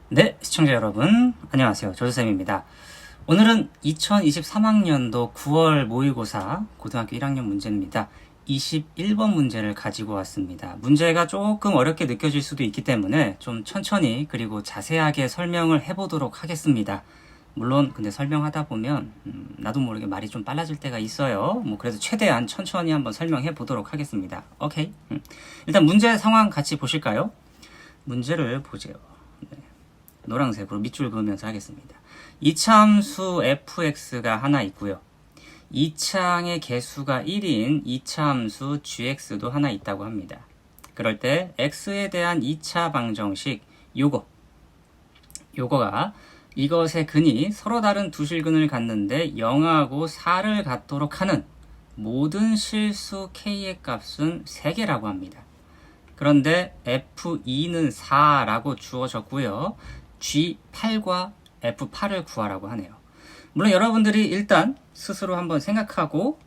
네, 시청자 여러분 안녕하세요. 조조쌤입니다. 오늘은 2023학년도 9월 모의고사 고등학교 1학년 문제입니다. 21번 문제를 가지고 왔습니다. 문제가 조금 어렵게 느껴질 수도 있기 때문에 좀 천천히 그리고 자세하게 설명을 해보도록 하겠습니다. 물론 근데 설명하다 보면 나도 모르게 말이 좀 빨라질 때가 있어요. 그래서 최대한 천천히 한번 설명해 보도록 하겠습니다. 오케이? 일단 문제 상황 같이 보실까요? 문제를 보세요. 노란색으로 밑줄 그으면서 하겠습니다. 이차함수 fx가 하나 있고요. 이차항의 개수가 1인 이차함수 gx도 하나 있다고 합니다. 그럴 때 x에 대한 2차 방정식 요거가 이것의 근이 서로 다른 두 실근을 갖는데 0하고 4를 갖도록 하는 모든 실수 k의 값은 3개라고 합니다. 그런데 f2는 4라고 주어졌고요. G8과 F8을 구하라고 하네요. 물론 여러분들이 일단 스스로 한번 생각하고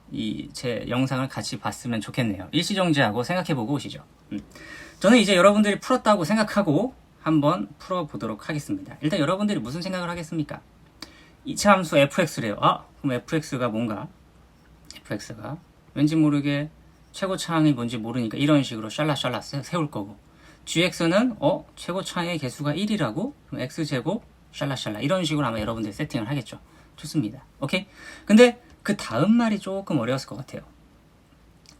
제 영상을 같이 봤으면 좋겠네요. 일시정지하고 생각해보고 오시죠. 저는 이제 여러분들이 풀었다고 생각하고 한번 풀어보도록 하겠습니다. 일단 여러분들이 무슨 생각을 하겠습니까? 이차함수 fx래요. 그럼 fx가 뭔가? fx가 왠지 모르게 최고차항이 뭔지 모르니까 이런 식으로 샬라샬라 세울 거고, gx는 최고차항의 개수가 1이라고? 그럼 x제곱 샬라샬라 이런 식으로 아마 여러분들이 세팅을 하겠죠. 좋습니다. 오케이? 근데 그 다음 말이 조금 어려웠을 것 같아요.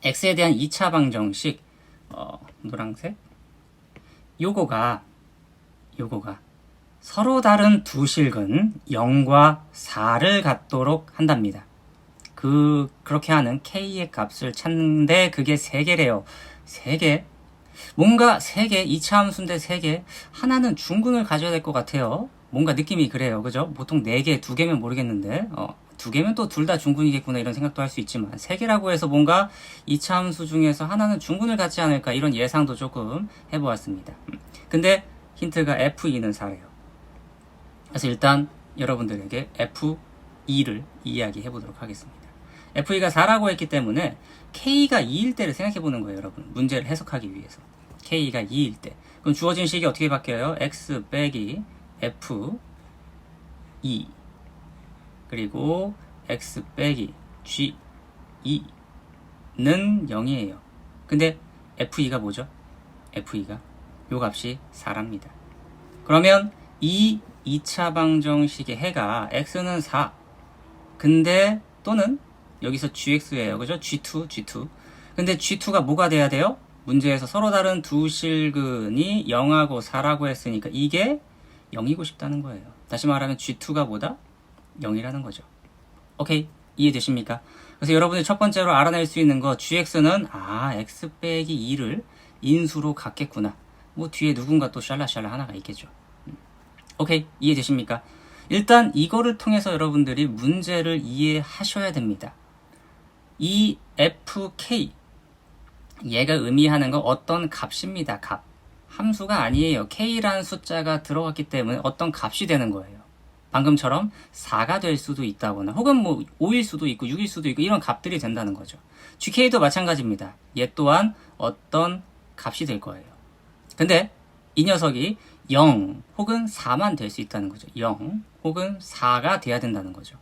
x에 대한 2차 방정식 노란색 요거가 서로 다른 두 실근 0과 4를 갖도록 한답니다. 그렇게 하는 k의 값을 찾는데 그게 3개래요. 3개? 뭔가 3개, 2차 함수인데 3개, 하나는 중근을 가져야 될 것 같아요. 뭔가 느낌이 그래요. 그죠? 보통 4개, 2개면 모르겠는데 2개면 또 둘 다 중근이겠구나 이런 생각도 할 수 있지만 3개라고 해서 뭔가 2차 함수 중에서 하나는 중근을 갖지 않을까 이런 예상도 조금 해보았습니다. 근데 힌트가 F2는 4래요. 그래서 일단 여러분들에게 F2를 이야기해 보도록 하겠습니다. F2가 4라고 했기 때문에 K가 2일 때를 생각해 보는 거예요, 여러분. 문제를 해석하기 위해서. K가 2일 때. 그럼 주어진 식이 어떻게 바뀌어요? X 빼기 F2 그리고 X 빼기 G2는 0이에요. 근데 F2가 뭐죠? F2가 요 값이 4랍니다. 그러면 이 2차 방정식의 해가 X는 4. 근데 또는 여기서 gx예요. 그죠? g2. 근데 g2가 뭐가 돼야 돼요? 문제에서 서로 다른 두 실근이 0하고 4라고 했으니까 이게 0이고 싶다는 거예요. 다시 말하면 g2가 뭐다? 0이라는 거죠. 오케이? 이해되십니까? 그래서 여러분이 첫 번째로 알아낼 수 있는 거 gx는 x 빼기 2를 인수로 갖겠구나. 뒤에 누군가 또 샬라샬라 하나가 있겠죠. 오케이? 이해되십니까? 일단 이거를 통해서 여러분들이 문제를 이해하셔야 됩니다. 이 fk 얘가 의미하는 건 어떤 값입니다. 값. 함수가 아니에요. k라는 숫자가 들어갔기 때문에 어떤 값이 되는 거예요. 방금처럼 4가 될 수도 있다거나 혹은 5일 수도 있고 6일 수도 있고 이런 값들이 된다는 거죠. gk도 마찬가지입니다. 얘 또한 어떤 값이 될 거예요. 근데 이 녀석이 0 혹은 4만 될 수 있다는 거죠. 0 혹은 4가 돼야 된다는 거죠.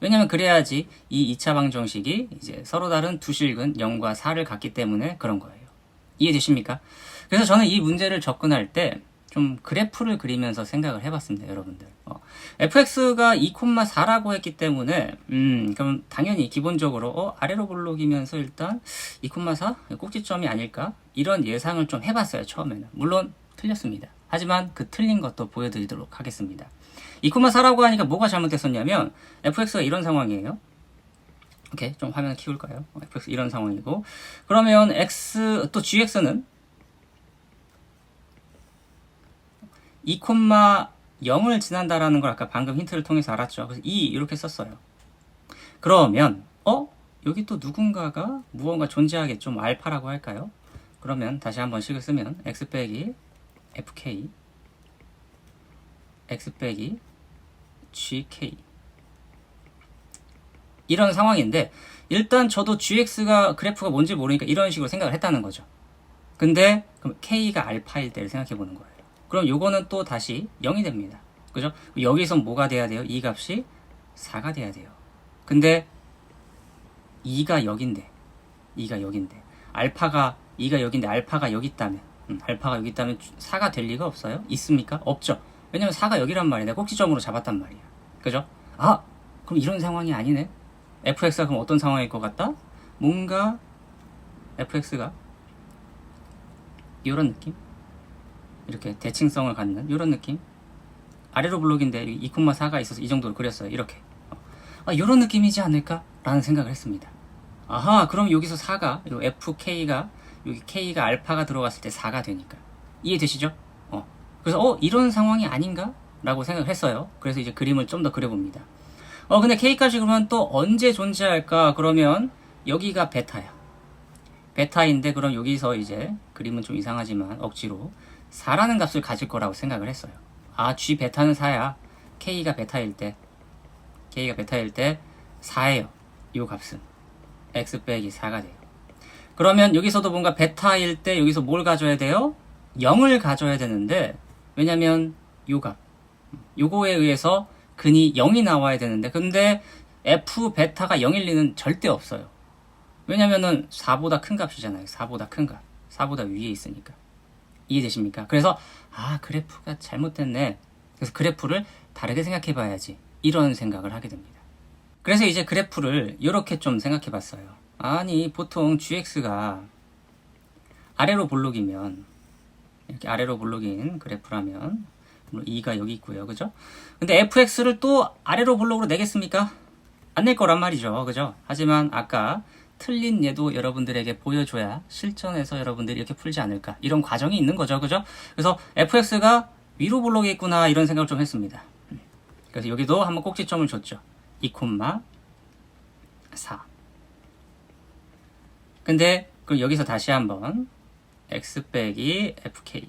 왜냐면 그래야지 이 2차 방정식이 이제 서로 다른 두 실근 0과 4를 갖기 때문에 그런 거예요. 이해되십니까? 그래서 저는 이 문제를 접근할 때 좀 그래프를 그리면서 생각을 해봤습니다, 여러분들. fx가 2,4라고 했기 때문에 그럼 당연히 기본적으로 아래로 볼록이면서 일단 2,4 꼭지점이 아닐까? 이런 예상을 좀 해봤어요, 처음에는. 물론 틀렸습니다. 하지만 그 틀린 것도 보여드리도록 하겠습니다. 2,4라고 하니까 뭐가 잘못됐었냐면 fx가 이런 상황이에요. 오케이, 좀 화면 키울까요? fx 이런 상황이고, 그러면 또 gx는 2,0을 지난다라는 걸 아까 방금 힌트를 통해서 알았죠. 그래서 2 이렇게 썼어요. 그러면 여기 또 누군가가 무언가 존재하겠죠. 알파라고 할까요? 그러면 다시 한번 식을 쓰면 x 빼기 fk x 빼기 gk 이런 상황인데 일단 저도 gx가 그래프가 뭔지 모르니까 이런 식으로 생각을 했다는 거죠. 근데 그럼 k가 알파일 때를 생각해 보는 거예요. 그럼 요거는 또 다시 0이 됩니다. 그죠? 여기서 뭐가 돼야 돼요? 이 값이 4가 돼야 돼요. 근데 2가 여긴데 알파가 2가 여긴데 알파가 여기 있다면 알파가 여기 있다면 4가 될 리가 없어요? 있습니까? 없죠. 왜냐면 4가 여기란 말이야. 내가 꼭지점으로 잡았단 말이야. 그죠? 아! 그럼 이런 상황이 아니네? fx가 그럼 어떤 상황일 것 같다? 뭔가 fx가 이런 느낌? 이렇게 대칭성을 갖는 이런 느낌? 아래로 블록인데 2,4가 있어서 이 정도로 그렸어요. 이렇게. 이런 느낌이지 않을까? 라는 생각을 했습니다. 아하, 그럼 여기서 4가, 요 fk가, 여기 k가 알파가 들어갔을 때 4가 되니까. 이해되시죠? 그래서, 이런 상황이 아닌가? 라고 생각을 했어요. 그래서 이제 그림을 좀 더 그려봅니다. 근데 k값이 그러면 또 언제 존재할까? 그러면 여기가 베타야. 베타인데, 그럼 여기서 이제 그림은 좀 이상하지만 억지로 4라는 값을 가질 거라고 생각을 했어요. g 베타는 4야. k가 베타일 때 4예요. 이 값은 x 빼기 4가 돼요. 그러면 여기서도 뭔가 베타일 때 여기서 뭘 가져야 돼요? 0을 가져야 되는데 왜냐면 요 값 요거에 의해서 근이 0이 나와야 되는데 근데 f 베타가 0일 리는 절대 없어요. 왜냐면은 4보다 큰 값이잖아요. 4보다 큰 값. 4보다 위에 있으니까. 이해되십니까? 그래서 그래프가 잘못됐네. 그래서 그래프를 다르게 생각해 봐야지. 이런 생각을 하게 됩니다. 그래서 이제 그래프를 이렇게 좀 생각해 봤어요. 아니 보통 gx가 아래로 볼록이면 이렇게 아래로 볼록인 그래프라면 2가 여기 있고요. 그죠? 근데 fx를 또 아래로 볼록으로 내겠습니까? 안 낼 거란 말이죠. 그죠? 하지만 아까 틀린 예도 여러분들에게 보여줘야 실전에서 여러분들이 이렇게 풀지 않을까. 이런 과정이 있는 거죠. 그죠? 그래서 fx가 위로 볼록에 있구나 이런 생각을 좀 했습니다. 그래서 여기도 한번 꼭지점을 줬죠. 2,4. 근데 그럼 여기서 다시 한번 x 빼기 fk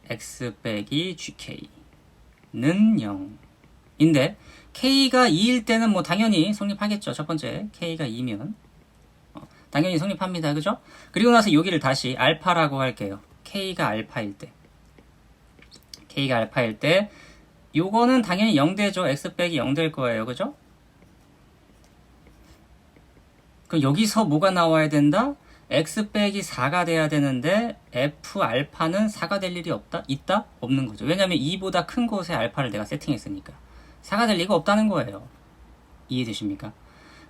x 빼기 gk는 0인데 k가 2일 때는 뭐 당연히 성립하겠죠. 첫 번째 k가 2면 당연히 성립합니다. 그죠? 그리고 나서 여기를 다시 알파라고 할게요. k가 알파일 때 요거는 당연히 0되죠. x 빼기 0 될 거예요. 그죠? 그럼 여기서 뭐가 나와야 된다? x 빼기 4가 돼야 되는데 f 알파는 4가 될 일이 없다? 있다? 없는 거죠. 왜냐면 2보다 큰 곳에 알파를 내가 세팅했으니까 4가 될 리가 없다는 거예요. 이해되십니까?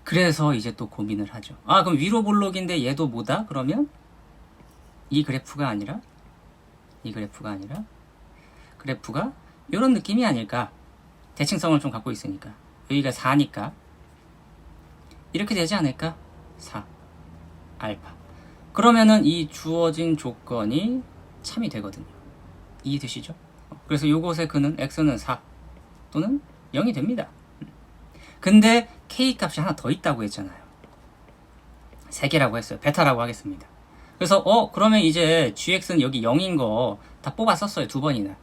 그래서 이제 또 고민을 하죠. 그럼 위로 볼록인데 얘도 뭐다? 그러면 이 그래프가 아니라 그래프가 이런 느낌이 아닐까. 대칭성을 좀 갖고 있으니까 여기가 4니까 이렇게 되지 않을까? 4 알파. 그러면은 이 주어진 조건이 참이 되거든요. 이해되시죠? 그래서 요것의 근은 x는 4 또는 0이 됩니다. 근데 k 값이 하나 더 있다고 했잖아요. 3개라고 했어요. 베타라고 하겠습니다. 그래서 그러면 이제 gx는 여기 0인 거 다 뽑아 썼어요. 2번이나.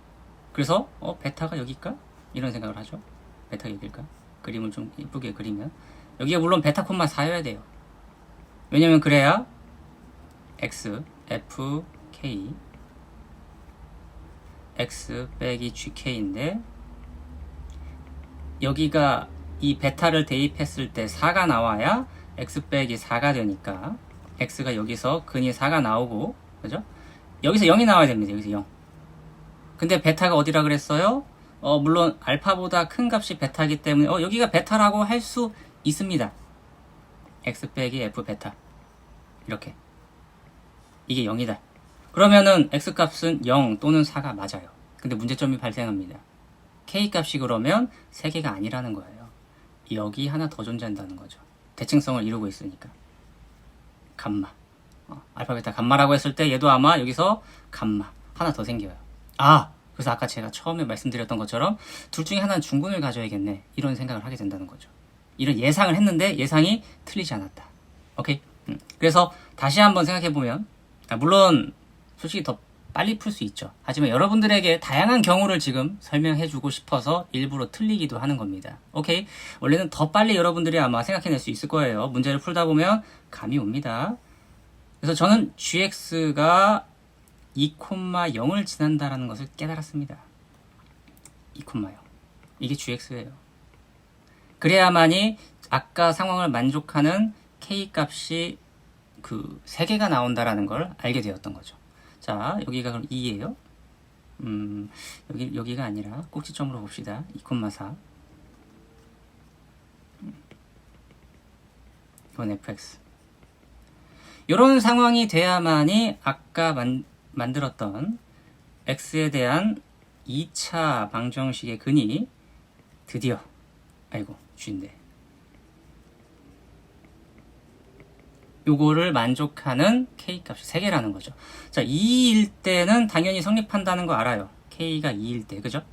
그래서 베타가 여기일까? 이런 생각을 하죠. 베타가 여기일까? 그림을 좀 예쁘게 그리면 여기가 물론 베타 콤마 4여야 돼요. 왜냐면 그래야 x, f, k x 빼기 gk인데 여기가 이 베타를 대입했을 때 4가 나와야 x 빼기 4가 되니까 x가 여기서 근이 4가 나오고 그죠? 여기서 0이 나와야 됩니다. 여기서 0. 근데 베타가 어디라 그랬어요? 물론 알파보다 큰 값이 베타이기 때문에 여기가 베타라고 할 수 있습니다. x 빼기 f 베타 이렇게 이게 0이다. 그러면은 x 값은 0 또는 4가 맞아요. 근데 문제점이 발생합니다. k 값이 그러면 3개가 아니라는 거예요. 여기 하나 더 존재한다는 거죠. 대칭성을 이루고 있으니까. 감마. 알파 베타 감마라고 했을 때 얘도 아마 여기서 감마 하나 더 생겨요. 그래서 아까 제가 처음에 말씀드렸던 것처럼 둘 중에 하나는 중근을 가져야겠네. 이런 생각을 하게 된다는 거죠. 이런 예상을 했는데 예상이 틀리지 않았다. 오케이? 그래서 다시 한번 생각해보면 물론 솔직히 더 빨리 풀 수 있죠. 하지만 여러분들에게 다양한 경우를 지금 설명해 주고 싶어서 일부러 틀리기도 하는 겁니다. 오케이? 원래는 더 빨리 여러분들이 아마 생각해낼 수 있을 거예요. 문제를 풀다 보면 감이 옵니다. 그래서 저는 gx가 2,0을 지난다라는 것을 깨달았습니다. 2,0. 이게 gx예요. 그래야만이 아까 상황을 만족하는 k 값이 그 3개가 나온다라는 걸 알게 되었던 거죠. 자, 여기가 그럼 2예요. 여기가 아니라 꼭지점으로 봅시다. 2,4. 이건 fx. 이런 상황이 돼야만이 아까 만들었던 x에 대한 2차 방정식의 근이 드디어 g인데 요거를 만족하는 k 값이 3개라는 거죠. 자, 2일 때는 당연히 성립한다는 거 알아요. k가 2일 때, 그죠?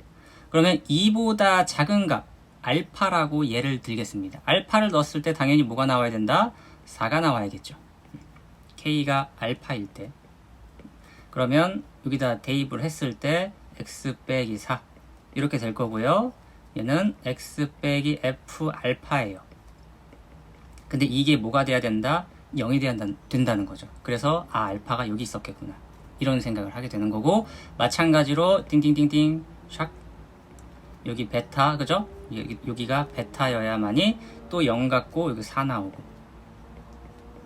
그러면 2보다 작은 값, 알파라고 예를 들겠습니다. 알파를 넣었을 때 당연히 뭐가 나와야 된다? 4가 나와야겠죠. k가 알파일 때. 그러면 여기다 대입을 했을 때 x 빼기 4 이렇게 될 거고요. 얘는 x 빼기 f 알파예요. 근데 이게 뭐가 돼야 된다? 0이 된다는 거죠. 그래서 알파가 여기 있었겠구나. 이런 생각을 하게 되는 거고, 마찬가지로 띵띵띵띵 샥 여기 베타, 그죠? 여기가 베타여야만이 또 0 같고 여기 4 나오고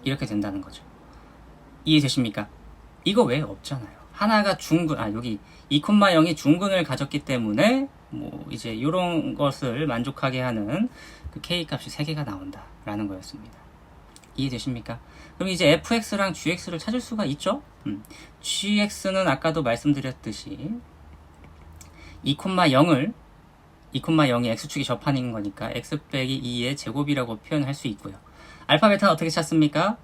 이렇게 된다는 거죠. 이해되십니까? 이거 왜 없잖아요. 하나가 중근, 여기 2,0이 중근을 가졌기 때문에 뭐 이제 이런 것을 만족하게 하는 그 k 값이 3개가 나온다라는 거였습니다. 이해되십니까? 그럼 이제 fx랑 gx를 찾을 수가 있죠? gx는 아까도 말씀드렸듯이 2,0이 x축이 접하는 거니까 x 빼기 2의 제곱이라고 표현할 수 있고요. 알파 베타는 어떻게 찾습니까?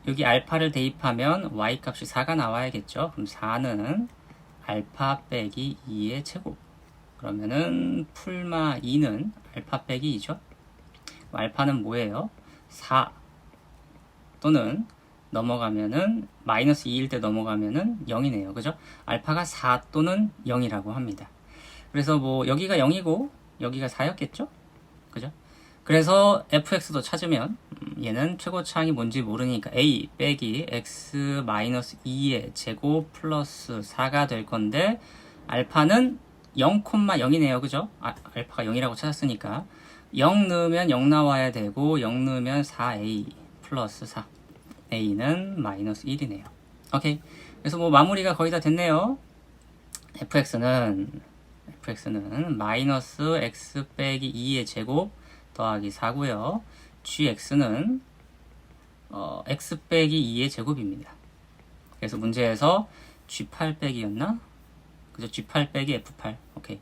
여기 알파를 대입하면 y 값이 4가 나와야겠죠? 그럼 4는 알파 빼기 2의 제곱. 그러면은 풀마 2는 알파 빼기 2죠? 알파는 뭐예요? 4 또는 넘어가면은 마이너스 2일 때 넘어가면은 0이네요. 그죠? 알파가 4 또는 0이라고 합니다. 그래서 뭐 여기가 0이고 여기가 4였겠죠? 그죠? 그래서 fx도 찾으면 얘는 최고차항이 뭔지 모르니까 a 빼기 x 마이너스 2의 제곱 플러스 4가 될 건데 알파는 0,0이네요. 그죠? 알파가 0이라고 찾았으니까 0 넣으면 0 나와야 되고 0 넣으면 4a 플러스 4 a는 마이너스 1이네요. 오케이. 그래서 뭐 마무리가 거의 다 됐네요. fx는 마이너스 x 빼기 2의 제곱 더하기 4고요. gx는 x 빼기 2의 제곱입니다. 그래서 문제에서 g8 빼기였나? 그죠? g8 빼기 f8. 오케이.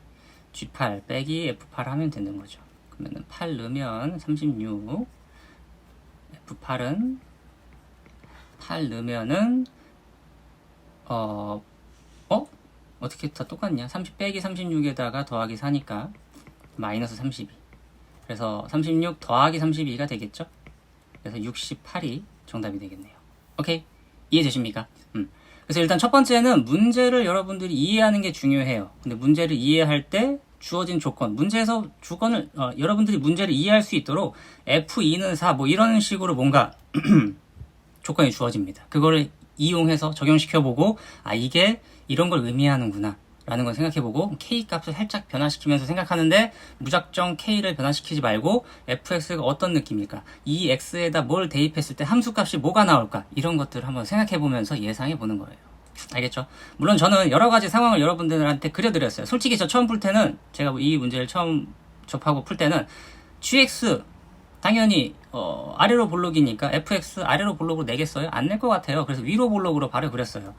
g8 빼기 f8 하면 되는 거죠. 그러면 8 넣으면 36. f8은 8 넣으면은 어떻게 다 똑같냐? 30 빼기 36에다가 더하기 4니까 마이너스 32. 그래서 36 더하기 32가 되겠죠? 그래서 68이 정답이 되겠네요. 오케이? 이해되십니까? 그래서 일단 첫 번째는 문제를 여러분들이 이해하는 게 중요해요. 근데 문제를 이해할 때 주어진 조건, 문제에서 조건을 여러분들이 문제를 이해할 수 있도록 F2는 4 뭐 이런 식으로 뭔가 조건이 주어집니다. 그거를 이용해서 적용시켜보고 이게 이런 걸 의미하는구나 라는 걸 생각해보고 K 값을 살짝 변화시키면서 생각하는데 무작정 K를 변화시키지 말고 fx가 어떤 느낌일까? 이 x에다 뭘 대입했을 때 함수 값이 뭐가 나올까? 이런 것들을 한번 생각해보면서 예상해보는 거예요. 알겠죠? 물론 저는 여러 가지 상황을 여러분들한테 그려드렸어요. 솔직히 저 처음 풀 때는 제가 이 문제를 처음 접하고 풀 때는 gx 당연히 아래로 볼록이니까 fx 아래로 볼록으로 내겠어요? 안 낼 것 같아요. 그래서 위로 볼록으로 바로 그렸어요.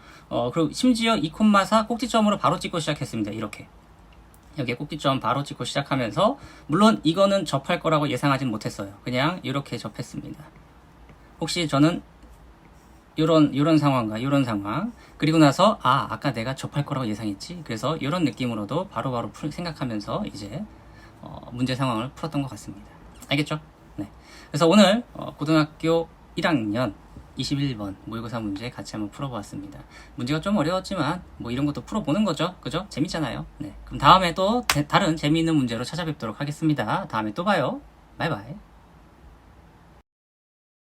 그리고 심지어 2,4 꼭지점으로 바로 찍고 시작했습니다. 이렇게 여기에 꼭지점 바로 찍고 시작하면서 물론 이거는 접할 거라고 예상하진 못했어요. 그냥 이렇게 접했습니다. 혹시 저는 요런 상황과 요런 상황 그리고 나서 아까 내가 접할 거라고 예상했지. 그래서 이런 느낌으로도 바로바로 생각하면서 이제 문제 상황을 풀었던 것 같습니다. 알겠죠? 네. 그래서 오늘 고등학교 1학년 21번 모의고사 문제 같이 한번 풀어보았습니다. 문제가 좀 어려웠지만 뭐 이런 것도 풀어보는 거죠. 그죠? 재밌잖아요. 네. 그럼 다음에 또 다른 재미있는 문제로 찾아뵙도록 하겠습니다. 다음에 또 봐요. 바이바이.